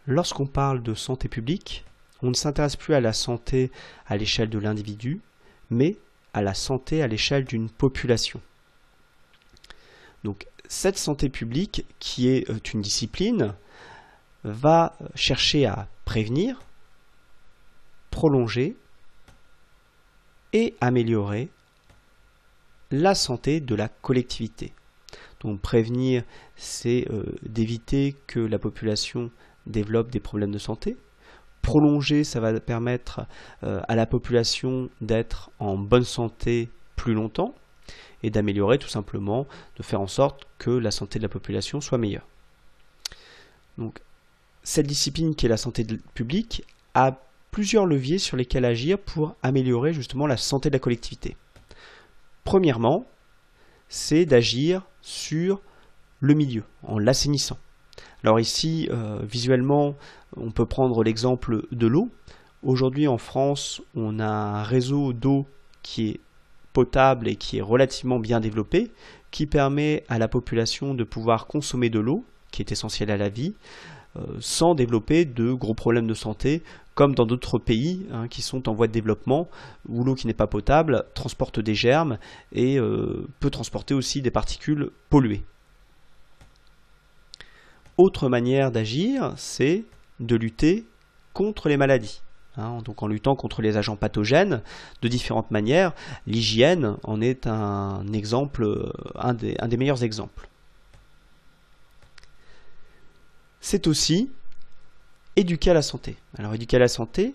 lorsqu'on parle de santé publique, on ne s'intéresse plus à la santé à l'échelle de l'individu, mais à la santé à l'échelle d'une population. Donc cette santé publique, qui est une discipline, va chercher à prévenir, prolonger et améliorer la santé de la collectivité. Donc prévenir, c'est d'éviter que la population développe des problèmes de santé. Prolonger, ça va permettre à la population d'être en bonne santé plus longtemps et d'améliorer tout simplement, de faire en sorte que la santé de la population soit meilleure. Donc cette discipline qui est la santé publique a plusieurs leviers sur lesquels agir pour améliorer justement la santé de la collectivité. Premièrement, c'est d'agir sur le milieu, en l'assainissant. Alors ici, visuellement, on peut prendre l'exemple de l'eau. Aujourd'hui en France, on a un réseau d'eau qui est potable et qui est relativement bien développé, qui permet à la population de pouvoir consommer de l'eau, qui est essentielle à la vie, sans développer de gros problèmes de santé, comme dans d'autres pays qui sont en voie de développement, où l'eau qui n'est pas potable transporte des germes et peut transporter aussi des particules polluées. Autre manière d'agir, c'est de lutter contre les maladies. Donc en luttant contre les agents pathogènes de différentes manières, l'hygiène en est un exemple, un des meilleurs exemples. C'est aussi éduquer à la santé. Alors éduquer à la santé,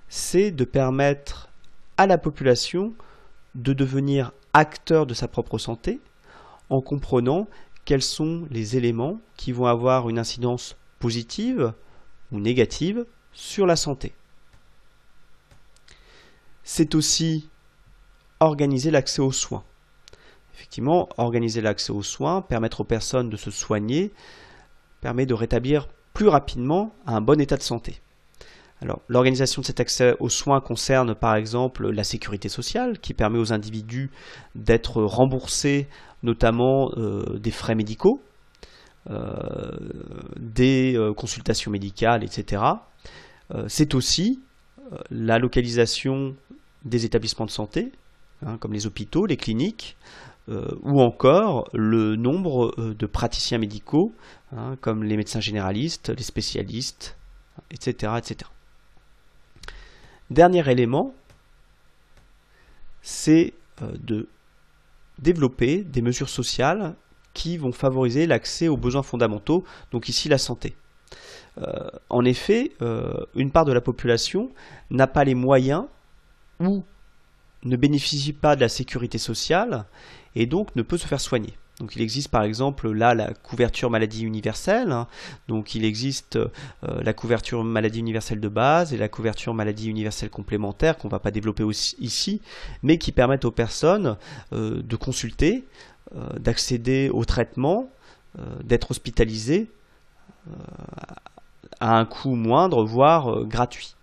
c'est de permettre à la population de devenir acteur de sa propre santé en comprenant quels sont les éléments qui vont avoir une incidence positive ou négative sur la santé. C'est aussi organiser l'accès aux soins. Effectivement, organiser l'accès aux soins, permettre aux personnes de se soigner, permet de rétablir plus rapidement un bon état de santé. Alors, l'organisation de cet accès aux soins concerne par exemple la sécurité sociale, qui permet aux individus d'être remboursés notamment des frais médicaux, des consultations médicales, etc. C'est aussi la localisation des établissements de santé, comme les hôpitaux, les cliniques, ou encore le nombre de praticiens médicaux, comme les médecins généralistes, les spécialistes, etc., etc. Dernier élément, c'est de développer des mesures sociales qui vont favoriser l'accès aux besoins fondamentaux, donc ici la santé. En effet, une part de la population n'a pas les moyens ou ne bénéficie pas de la sécurité sociale et donc ne peut se faire soigner. Donc il existe par exemple là la couverture maladie universelle, donc il existe la couverture maladie universelle de base et la couverture maladie universelle complémentaire qu'on ne va pas développer aussi ici, mais qui permettent aux personnes de consulter, d'accéder au traitement, d'être hospitalisées à un coût moindre, voire gratuit.